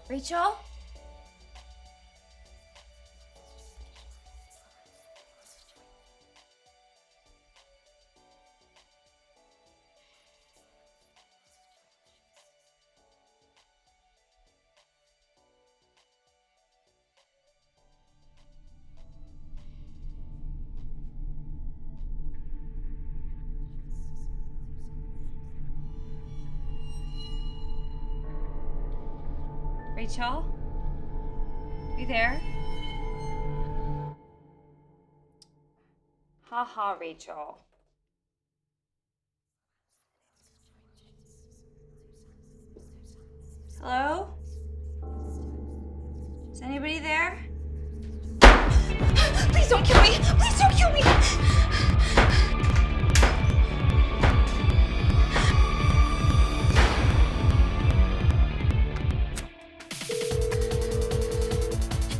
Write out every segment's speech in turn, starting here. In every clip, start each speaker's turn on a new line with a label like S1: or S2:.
S1: Rachel? Rachel? You there? Haha, Rachel. Hello? Is anybody there?
S2: Please don't kill me! Please don't kill me!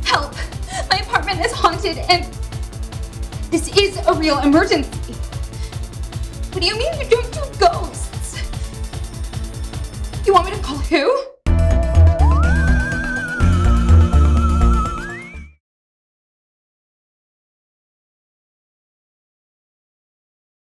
S2: Help! My apartment is haunted and this is a real emergency. What do you mean you don't do ghosts? You want me to call who?